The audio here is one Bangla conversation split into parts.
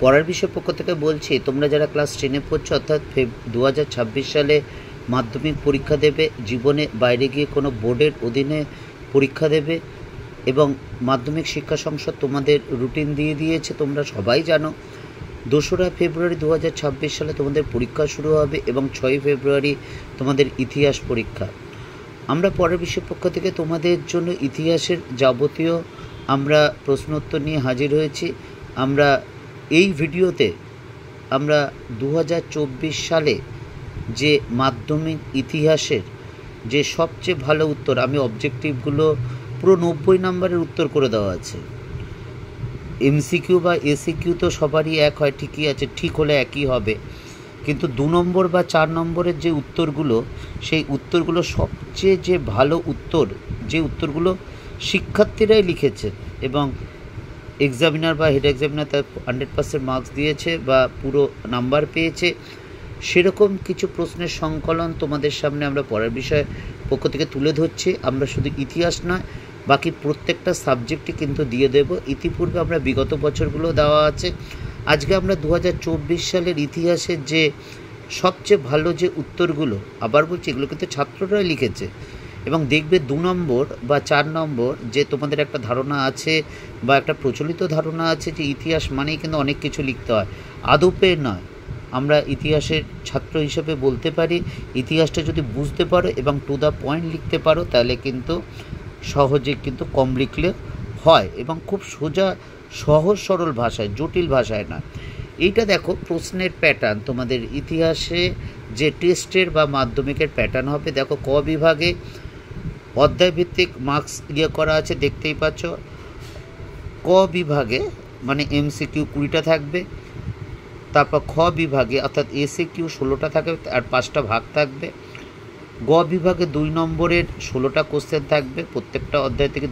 পড়ার বিষয় পক্ষ থেকে বলছি, তোমরা যারা ক্লাস 10-এ পড়ছো অর্থাৎ 2026 সালে মাধ্যমিক পরীক্ষা দেবে, জীবনে বাইরে গিয়ে কোনো বোর্ডের অধীনে পরীক্ষা দেবে এবং মাধ্যমিক শিক্ষা সংসদ তোমাদের রুটিন দিয়ে দিয়েছে, তোমরা সবাই জানো। 2রা ফেব্রুয়ারি 2026 সালে তোমাদের পরীক্ষা শুরু হবে এবং 6ই ফেব্রুয়ারি তোমাদের ইতিহাস পরীক্ষা। আমরা পরের বিষয় পক্ষ থেকে তোমাদের জন্য ইতিহাসের যাবতীয় আমরা প্রশ্নোত্তর নিয়ে হাজির হয়েছি। আমরা এই ভিডিওতে আমরা 2024 সালে যে মাধ্যমিক ইতিহাসের যে সবচেয়ে ভালো উত্তর, আমি অবজেক্টিভগুলো পুরো 90 নম্বরের উত্তর করে দেওয়া আছে। এমসিকিউ বা এসিকিউ তো সবারই এক হয়, ঠিকই আছে, ঠিক হলে একই হবে, কিন্তু 2 নম্বর বা 4 নম্বরের যে উত্তরগুলো, সেই উত্তরগুলো সবচেয়ে যে ভালো উত্তর, যে উত্তরগুলো শিক্ষার্থীরাই লিখেছে এবং এক্সামিনার বা হেড এক্সামিনার তার 100% মার্কস দিয়েছে বা পুরো নাম্বার পেয়েছে, সেরকম কিছু প্রশ্নের সংকলন তোমাদের সামনে আমরা পড়ার বিষয় পক্ষ থেকে তুলে ধরছি। আমরা শুধু ইতিহাস নয়, বাকি প্রত্যেকটা সাবজেক্টই কিন্তু দিয়ে দেব। ইতিপূর্বে আমরা বিগত বছরগুলো দেওয়া আছে। আজকে আমরা 2024 সালের ইতিহাসের যে সবচেয়ে ভালো যে উত্তরগুলো, আবার বলছি, এগুলো কিন্তু ছাত্ররাই লিখেছে এবং দেখবে 2 নম্বর বা 4 নম্বর যে তোমাদের একটা ধারণা আছে বা একটা প্রচলিত ধারণা আছে যে ইতিহাস মানেই কিন্তু অনেক কিছু লিখতে হয়, আদপে নয়। আমরা ইতিহাসের ছাত্র হিসেবে বলতে পারি, ইতিহাসটা যদি বুঝতে পারো এবং টু দ্য পয়েন্ট লিখতে পারো তাহলে কিন্তু সহজে কিন্তু কম লিখলে হয় এবং খুব সোজা সহজ সরল ভাষায়, জটিল ভাষায় না। এইটা দেখো প্রশ্নের প্যাটার্ন, তোমাদের ইতিহাসে যে টেস্টের বা মাধ্যমিকের প্যাটার্ন হবে। দেখো ক বিভাগে অধ্যায়ভিত্তিক মার্কস করা আছে, দেখতেই পাচ্ছ। ক বিভাগে মানে এমসিকিউ 20টা থাকবে, তারপর খ বিভাগে অর্থাৎ এসিকিউ 16টা থাকবে আর 5টা ভাগ থাকবে। গ বিভাগে 2 নম্বরের 16টা কোশ্চেন থাকবে, প্রত্যেকটা অধ্যায় থেকে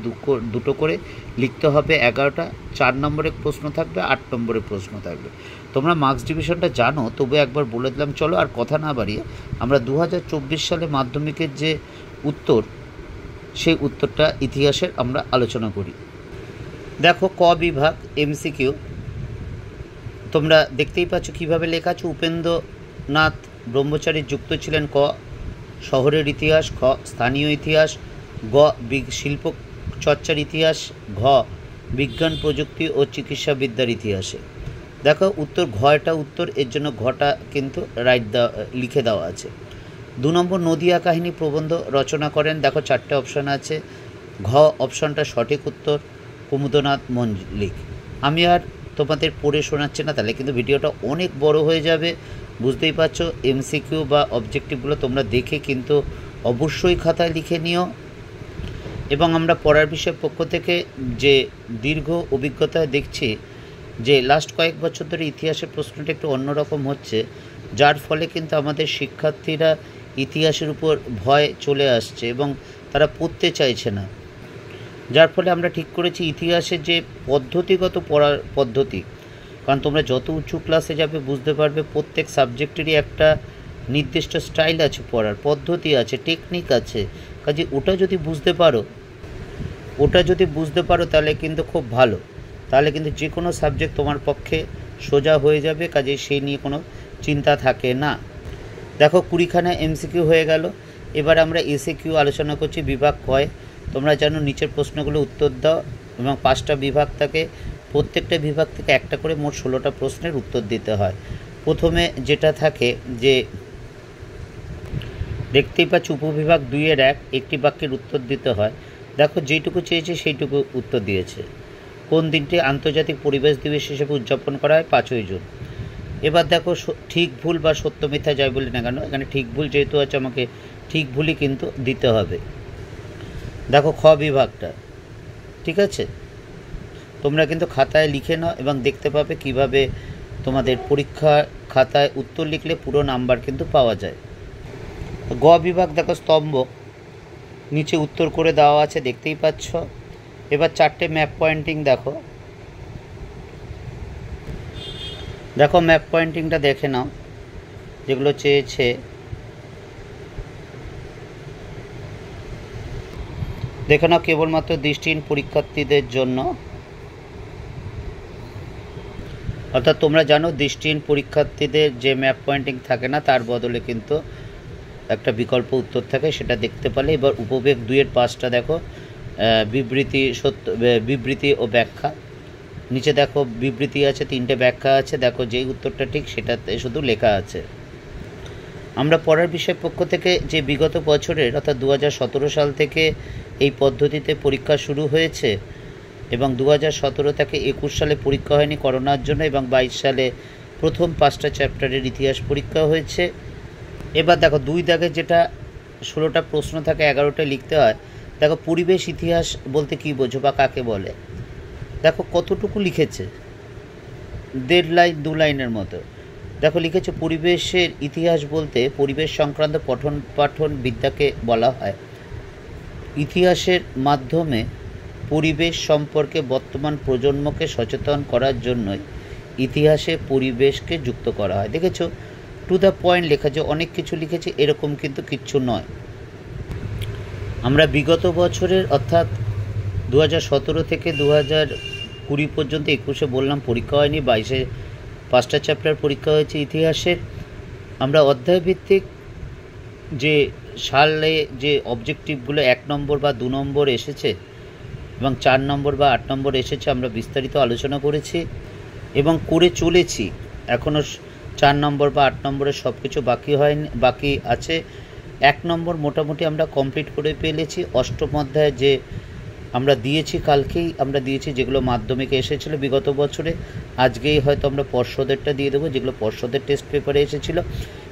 দুটো করে লিখতে হবে, 11টা। 4 নম্বরের প্রশ্ন থাকবে, 8 নম্বরের প্রশ্ন থাকবে। তোমরা মার্কস ডিভিশনটা জানো, তবু একবার বলে দিলাম। চলো আর কথা না বাড়িয়ে আমরা 2024 সালে মাধ্যমিকের যে উত্তর, সেই উত্তরটা ইতিহাসের আমরা আলোচনা করি। দেখো ক বিভাগ এমসিকিউ তোমরা দেখতেই পাচ্ছ কীভাবে লেখা আছে। উপেন্দ্রনাথ ব্রহ্মচারী যুক্ত ছিলেন ক শহরের ইতিহাস, খ স্থানীয় ইতিহাস, গ শিল্প চর্চার ইতিহাস, ঘ বিজ্ঞান প্রযুক্তি ও চিকিৎসাবিদ্যার ইতিহাসে। দেখো উত্তর ঘটা উত্তর, এর জন্য ঘটা কিন্তু লিখে দেওয়া আছে। 2 নম্বর নদিয়া কাহিনী প্রবন্ধ রচনা করেন। দেখো 4টে অপশান আছে, ঘ অপশানটা সঠিক উত্তর, কুমুদনাথ মল্লিক। আমি আর তোমাদের পড়ে শোনাচ্ছি না, তাহলে কিন্তু ভিডিওটা অনেক বড় হয়ে যাবে। বুঝতেই পারছো, এমসিকিউ বা অবজেক্টিভগুলো তোমরা দেখে কিন্তু অবশ্যই খাতায় লিখে নিও। এবং আমরা পড়ার বিষয়ের পক্ষ থেকে যে দীর্ঘ অভিজ্ঞতায় দেখছি যে লাস্ট কয়েক বছর ধরে ইতিহাসের প্রশ্নটা একটু অন্যরকম হচ্ছে, যার ফলে কিন্তু আমাদের শিক্ষার্থীরা ইতিহাসের উপর ভয় চলে আসছে এবং তারা পড়তে চাইছে না। যার ফলে আমরা ঠিক করেছি ইতিহাসের যে পদ্ধতিগত পড়ার পদ্ধতি, কারণ তোমরা যত উঁচু ক্লাসে যাবে বুঝতে পারবে প্রত্যেক সাবজেক্টেরই একটা নির্দিষ্ট স্টাইল আছে, পড়ার পদ্ধতি আছে, টেকনিক আছে। কাজে ওটা যদি বুঝতে পারো তাহলে কিন্তু খুব ভালো, তাহলে কিন্তু যে কোনো সাবজেক্ট তোমার পক্ষে সোজা হয়ে যাবে, কাজে সেই নিয়ে কোনো চিন্তা থাকে না। দেখো 20খানা এমসিকিউ হয়ে গেল। এবার আমরা এসিকিউ আলোচনা করছি বিভাগ কয়। তোমরা জানো নিচের প্রশ্নগুলো উত্তর দাও এবং 5টা বিভাগ থাকে, প্রত্যেকটা বিভাগ থেকে একটা করে মোট 16টা প্রশ্নের উত্তর দিতে হয়। প্রথমে যেটা থাকে যে দেখতেই পাচ্ছ উপবিভাগ 2-এর 1, একটি বাক্যের উত্তর দিতে হয়। দেখো যেটুকু চেয়েছে সেইটুকু উত্তর দিয়েছে। কোন দিনটি আন্তর্জাতিক পরিবেশ দিবস হিসেবে উদযাপন করা হয়? 5ই জুন। এবার দেখো ঠিক ভুল বা সত্য মিথ্যা যাই বলি না কেন, এখানে ঠিক ভুল যেহেতু আছে আমাকে ঠিক ভুলই কিন্তু দিতে হবে। দেখো খ বিভাগটা, ঠিক আছে, তোমরা কিন্তু খাতায় লিখে নাও এবং দেখতে পাবে কিভাবে তোমাদের পরীক্ষা খাতায় উত্তর লিখলে পুরো নাম্বার কিন্তু পাওয়া যায়। গ বিভাগ দেখো স্তম্ভ, নিচে উত্তর করে দেওয়া আছে, দেখতেই পাচ্ছ। এবার 4টে ম্যাপ পয়েন্টিং দেখো, ম্যাপ পয়েন্টিংটা দেখে নাও যেগুলো চেয়েছে। দেখে নাও কেবলমাত্র দৃষ্টিহীন পরীক্ষার্থীদের জন্য। অর্থাৎ তোমরা জানো দৃষ্টিহীন পরীক্ষার্থীদের যে ম্যাপ পয়েন্টিং থাকে না, তার বদলে কিন্তু একটা বিকল্প উত্তর থাকে, সেটা দেখতে পারলে। এবার উপবেগ 2-এর 5টা দেখো, বিবৃতি ও ব্যাখ্যা। নিচে দেখো বিবৃতি আছে, 3টে ব্যাখ্যা আছে। দেখো যেই উত্তরটা ঠিক সেটাতে শুধু লেখা আছে। আমরা পড়ার বিষয় পক্ষ থেকে যে বিগত বছরের অর্থাৎ 2017 সাল থেকে এই পদ্ধতিতে পরীক্ষা শুরু হয়েছে এবং 2017 থেকে 21 সালে পরীক্ষা হয়নি করোনার জন্য, এবং 22 সালে প্রথম 5টা চ্যাপ্টারের ইতিহাস পরীক্ষা হয়েছে। এবার দেখো 2 দাগে যেটা 16টা প্রশ্ন থাকে, 11টা লিখতে হয়। দেখো পরিবেশ ইতিহাস বলতে কী বোঝো বা কাকে বলে। দেখো কতটুকু লিখেছে, 1.5 লাইন 2 লাইনের মতো। দেখো লিখেছে পরিবেশের ইতিহাস বলতে পরিবেশ সংক্রান্ত পাঠন বিদ্যাকে বলা হয়। ইতিহাসের মাধ্যমে পরিবেশ সম্পর্কে বর্তমান প্রজন্মকে সচেতন করার জন্যই ইতিহাসে পরিবেশকে যুক্ত করা হয়। দেখেছো টু দ্য পয়েন্ট লেখা, যে অনেক কিছু লিখেছে এরকম কিন্তু কিচ্ছু নয়। আমরা বিগত বছরের অর্থাৎ 2017 থেকে 2020 পর্যন্ত, 21-এ বললাম পরীক্ষা হয়নি, 22-এ 5টা চ্যাপ্টার পরীক্ষা হয়েছে ইতিহাসের। আমরা অধ্যায়ভিত্তিক যে সালে যে অবজেক্টিভগুলো 1 নম্বর বা 2 নম্বর এসেছে এবং 4 নম্বর বা 8 নম্বর এসেছে, আমরা বিস্তারিত আলোচনা করেছি এবং করে চলেছি। এখনও 4 নম্বর বা 8 নম্বরের সব কিছু বাকি আছে। 1 নম্বর মোটামুটি আমরা কমপ্লিট করে ফেলেছি। 8ম অধ্যায় যে আমরা দিয়েছি, কালকেই আমরা দিয়েছি, যেগুলো মাধ্যমিকে এসেছিলো বিগত বছরে। আজকেই হয়তো আমরা পর্ষদেরটা দিয়ে দেবো, যেগুলো পর্ষদের টেস্ট পেপারে এসেছিলো।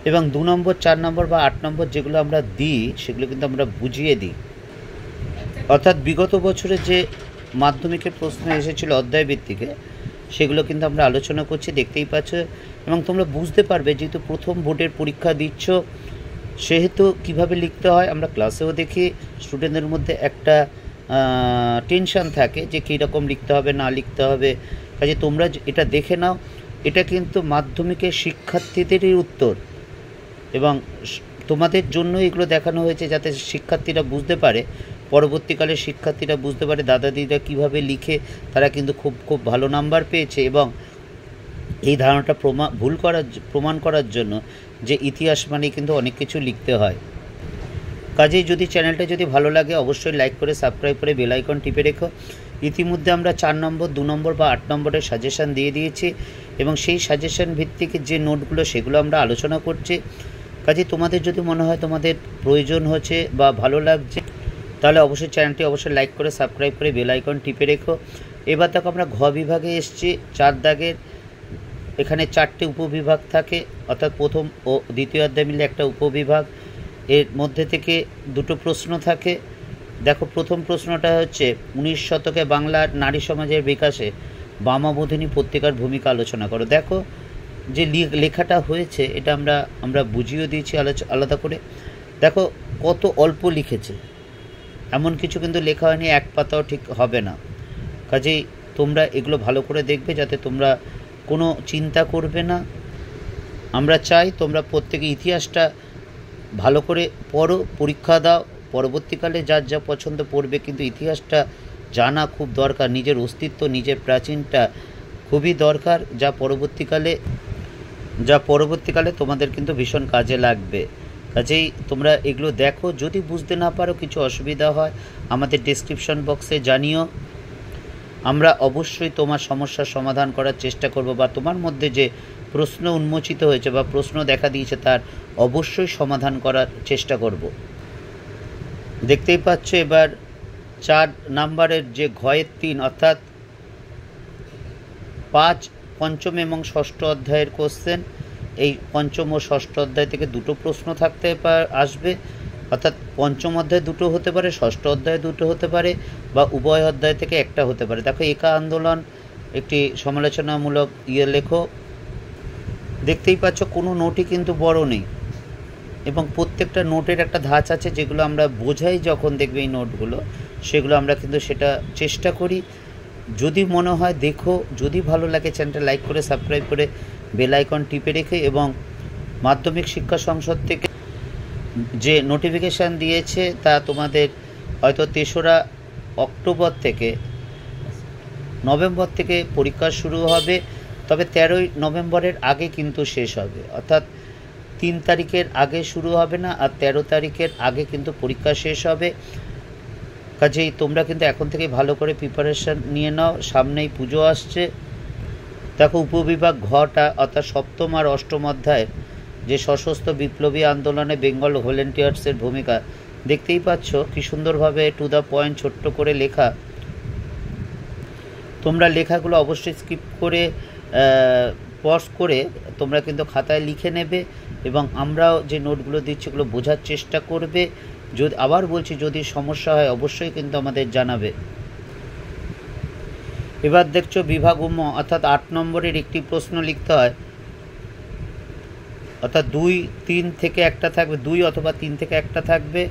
এবং 2 নম্বর 4 নম্বর বা 8 নম্বর যেগুলো আমরা দিই, সেগুলো কিন্তু আমরা বুঝিয়ে দিই। অর্থাৎ বিগত বছরে যে মাধ্যমিকের প্রশ্ন এসেছিলো অধ্যায়ভিত্তিকে, সেগুলো কিন্তু আমরা আলোচনা করছি, দেখতেই পাচ্ছ। এবং তোমরা বুঝতে পারবে, যেহেতু প্রথম বোর্ডের পরীক্ষা দিচ্ছ, সেহেতু কিভাবে লিখতে হয় আমরা ক্লাসেও দেখি। স্টুডেন্টদের মধ্যে একটা টেনশান থাকে যে কীরকম লিখতে হবে না লিখতে হবে। কাজে তোমরা এটা দেখে নাও। এটা কিন্তু মাধ্যমিকের শিক্ষার্থীদেরই উত্তর, এবং তোমাদের জন্য এগুলো দেখানো হয়েছে যাতে শিক্ষার্থীরা বুঝতে পারে, পরবর্তীকালে শিক্ষার্থীরা বুঝতে পারে দাদা দিদিরা কীভাবে লিখে তারা কিন্তু খুব ভালো নাম্বার পেয়েছে। এবং এই ধারণাটা প্রমাণ করার জন্য যে ইতিহাস মানে কিন্তু অনেক কিছু লিখতে হয়। কাজেই যদি চ্যানেলটা যদি ভালো লাগে অবশ্যই লাইক করে সাবস্ক্রাইব করে বেল আইকন টিপে রেখো। ইতিমধ্যে আমরা 4 নম্বর 2 নম্বর বা 8 নম্বরের সাজেশান দিয়ে দিয়েছি, এবং সেই সাজেশান ভিত্তিক যে নোটগুলো সেগুলো আমরা আলোচনা করছি। কাজেই তোমাদের যদি মনে হয় তোমাদের প্রয়োজন হচ্ছে বা ভালো লাগছে, তাহলে অবশ্যই চ্যানেলটি অবশ্যই লাইক করে সাবস্ক্রাইব করে বেল আইকন টিপে রেখো। এবার দেখো আমরা ঘ বিভাগে এসেছি। 4 দাগের এখানে 4টে উপবিভাগ থাকে, অর্থাৎ প্রথম ও দ্বিতীয় অধ্যায় মিলে একটা উপবিভাগ। এর মধ্যে থেকে 2টো প্রশ্ন থাকে। দেখো প্রথম প্রশ্নটা হচ্ছে 19 শতকে বাংলার নারী সমাজের বিকাশে বামাবোধিনী পত্রিকার ভূমিকা আলোচনা করো। দেখো যে লেখাটা হয়েছে এটা আমরা বুঝিয়ে দিয়েছি আলাদা করে। দেখো কত অল্প লিখেছে, এমন কিছু কিন্তু লেখা হয়নি, 1 পাতাও ঠিক হবে না। কাজেই তোমরা এগুলো ভালো করে দেখবে, যাতে তোমরা কোনো চিন্তা করবে না। আমরা চাই তোমরা প্রত্যেকে ইতিহাসটা ভালো করে পড়ো, পরীক্ষা দাও। পরবর্তীকালে যার যা পছন্দ পড়বে, কিন্তু ইতিহাসটা জানা খুব দরকার। নিজের অস্তিত্ব, নিজের প্রাচীনটা খুবই দরকার, যা পরবর্তীকালে তোমাদের কিন্তু ভীষণ কাজে লাগবে। কাজেই তোমরা এগুলো দেখো। যদি বুঝতে না পারো, কিছু অসুবিধা হয়, আমাদের ডেসক্রিপশন বক্সে জানিও। আমরা অবশ্যই তোমার সমস্যার সমাধান করার চেষ্টা করব, বা তোমার মধ্যে যে প্রশ্ন উন্মোচিত হয়েছে বা প্রশ্ন দেখা দিয়েছে তার অবশ্যই সমাধান করার চেষ্টা করব। দেখতেই পাচ্ছ এবার 4 নম্বরের যে ঘয়ের 3 অর্থাৎ 5, 5ম এবং 6ষ্ঠ অধ্যায়ের কোশ্চেন। এই 5ম ও 6ষ্ঠ অধ্যায় থেকে 2টো প্রশ্ন আসবে, অর্থাৎ 5ম অধ্যায় 2টো হতে পারে, 6ষ্ঠ অধ্যায় 2টো হতে পারে, বা উভয় অধ্যায় থেকে একটা হতে পারে। দেখো একা আন্দোলন একটি সমালোচনামূলক লেখো। দেখতেই পাচ্ছ কোনো নোটই কিন্তু বড় নেই, এবং প্রত্যেকটা নোটের একটা ধাঁচ আছে, যেগুলো আমরা বোঝাই যখন দেখবে এই নোটগুলো, সেগুলো আমরা কিন্তু সেটা চেষ্টা করি। যদি মনে হয় দেখো, যদি ভালো লাগে চ্যানেলটা লাইক করে সাবস্ক্রাইব করে বেল আইকন টিপে রেখে। এবং মাধ্যমিক শিক্ষা সংসদ থেকে যে নোটিফিকেশান দিয়েছে তা তোমাদের হয়তো 3রা অক্টোবর থেকে নভেম্বর থেকে পরীক্ষা শুরু হবে। তবে 13ই নভেম্বরের আগে কিন্তু শেষ হবে, অর্থাৎ 3 তারিখের আগে শুরু হবে না, আর 13 তারিখের আগে কিন্তু পরীক্ষা শেষ হবে। কাজেই তোমরা কিন্তু এখন থেকে ভালো করে প্রিপারেশান নিয়ে নাও, সামনেই পুজো আসছে। দেখো উপবিভাগ ঘটা অর্থাৎ সপ্তম আর অষ্টম অধ্যায় যে সশস্ত্র বিপ্লবী আন্দোলনে বেঙ্গল ভলেন্টিয়ার্সের ভূমিকা, দেখতেই পাচ্ছ কি সুন্দরভাবে টু দ্য পয়েন্ট ছোট্ট করে লেখা। তোমরা লেখাগুলো অবশ্যই স্কিপ করে পজ করে তোমরা কিন্তু খাতায় লিখে নেবে, এবং আমরাও যে নোটগুলো দিচ্ছি ওগুলো বোঝার চেষ্টা করবে। যদি আবার বলছি, যদি সমস্যা হয় অবশ্যই কিন্তু আমাদের জানাবে। এবার দেখছো বিভাগ উম অর্থাৎ 8 নম্বরের একটি প্রশ্ন লিখতে হয়, অর্থাৎ 2, 3 থেকে একটা থাকবে, 2 অথবা 3 থেকে একটা থাকবে।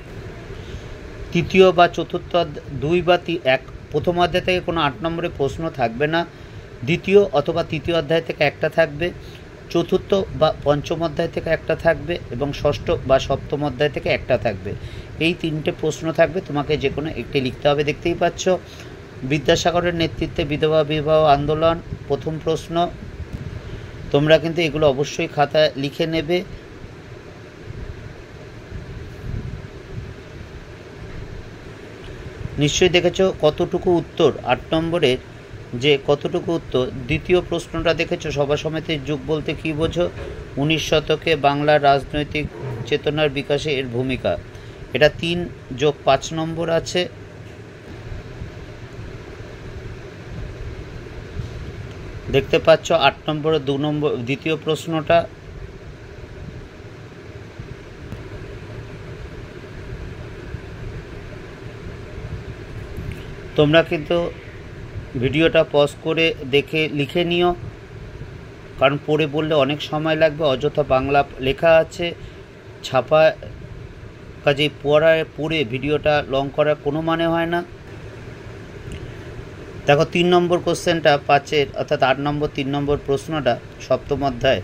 তৃতীয় বা চতুর্থ 2 বা 1 প্রথম অধ্যায় থেকে কোনো 8 নম্বরের প্রশ্ন থাকবে না, দ্বিতীয় অথবা তৃতীয় অধ্যায় থেকে একটা থাকবে, চতুর্থ বা পঞ্চম অধ্যায় থেকে একটা থাকবে, এবং ষষ্ঠ বা সপ্তম অধ্যায় থেকে একটা থাকবে। এই 3টে প্রশ্ন থাকবে, তোমাকে যে কোনো একটি লিখতে হবে। দেখতেই পাচ্ছ বিদ্যাসাগরের নেতৃত্বে বিধবা বিবাহ আন্দোলন, প্রথম প্রশ্ন। তোমরা কিন্তু এগুলো অবশ্যই খাতায় লিখে নেবে। নিশ্চয়ই দেখেছো কতটুকু উত্তর 8 নম্বরের, যে কতটুকু উত্তর। দ্বিতীয় প্রশ্নটা দেখেছো, সভা সমিতির যুগ বলতে কী বোঝো? 19 শতকে বাংলার রাজনৈতিক চেতনার বিকাশে এর ভূমিকা। এটা 3 + 5 নম্বর আছে। দেখতে পাচ্ছ 8 নম্বরে 2 নম্বর দ্বিতীয় প্রশ্নটা। তোমরা কিন্তু ভিডিওটা পজ করে দেখে লিখে নিও, কারণ পড়ে বললে অনেক সময় লাগবে, অযথা বাংলা লেখা আছে ছাপা, কাজেই পড়ে ভিডিওটা লং করার কোনো মানে হয় না। দেখো 3 নম্বর কোশ্চেনটা 5-এর অর্থাৎ 8 নম্বর 3 নম্বর প্রশ্নটা, সপ্তম অধ্যায়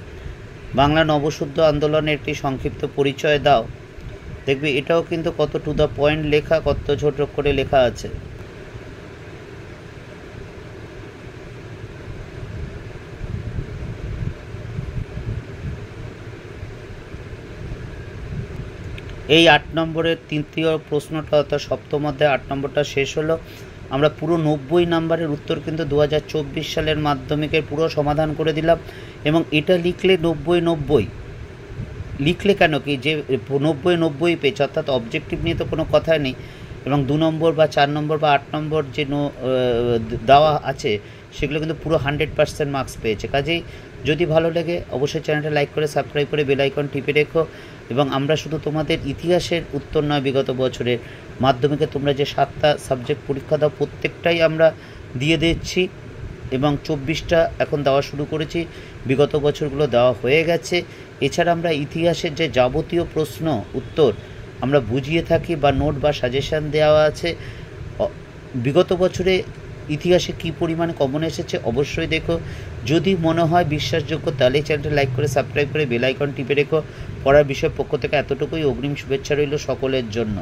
বাংলা নবশুদ্ধ আন্দোলনের একটি সংক্ষিপ্ত পরিচয় দাও। দেখবে এটাও কিন্তু কত টু দ্য পয়েন্ট লেখা, কত ছোট করে লেখা আছে। এই 8 নম্বরের তৃতীয় প্রশ্নটা অর্থাৎ সপ্তম অধ্যায় 8 নম্বরটা শেষ হলো। আমরা পুরো 90 নম্বরের উত্তর কিন্তু 2024 সালের মাধ্যমিকের পুরো সমাধান করে দিলাম, এবং এটা লিখলে 90 লিখলে কেন কি যে 90 পেজ, অর্থাৎ অবজেক্টিভ নিয়ে তো কোনো কথা নেই, এবং 2 নম্বর বা 4 নম্বর বা 8 নম্বর যে দেওয়া আছে সেগুলো কিন্তু পুরো 100% মার্কস পেয়েছে। কাজেই যদি ভালো লাগে অবশ্যই চ্যানেলটা লাইক করে সাবস্ক্রাইব করে বেল আইকন টিপে রেখো। এবং আমরা শুধু তোমাদের ইতিহাসের উত্তর নয়, বিগত বছরের মাধ্যমিকে তোমরা যে 7টা সাবজেক্ট পরীক্ষা দাও প্রত্যেকটাই আমরা দিয়ে দিচ্ছি, এবং 24টা এখন দেওয়া শুরু করেছি, বিগত বছরগুলো দেওয়া হয়ে গেছে। এছাড়া আমরা ইতিহাসের যে যাবতীয় প্রশ্ন উত্তর আমরা বুঝিয়ে থাকি, বা নোট বা সাজেশান দেওয়া আছে। বিগত বছরে ইতিহাসে কী পরিমাণে কমন এসেছে অবশ্যই দেখো। যদি মনে হয় বিশ্বাসযোগ্য তাহলে চ্যানেলটা লাইক করে সাবস্ক্রাইব করে বেল আইকন টিপে রেখো। পড়ার বিষয়ের পক্ষ থেকে এতটুকুই, অগ্রিম শুভেচ্ছা রইল সকলের জন্য।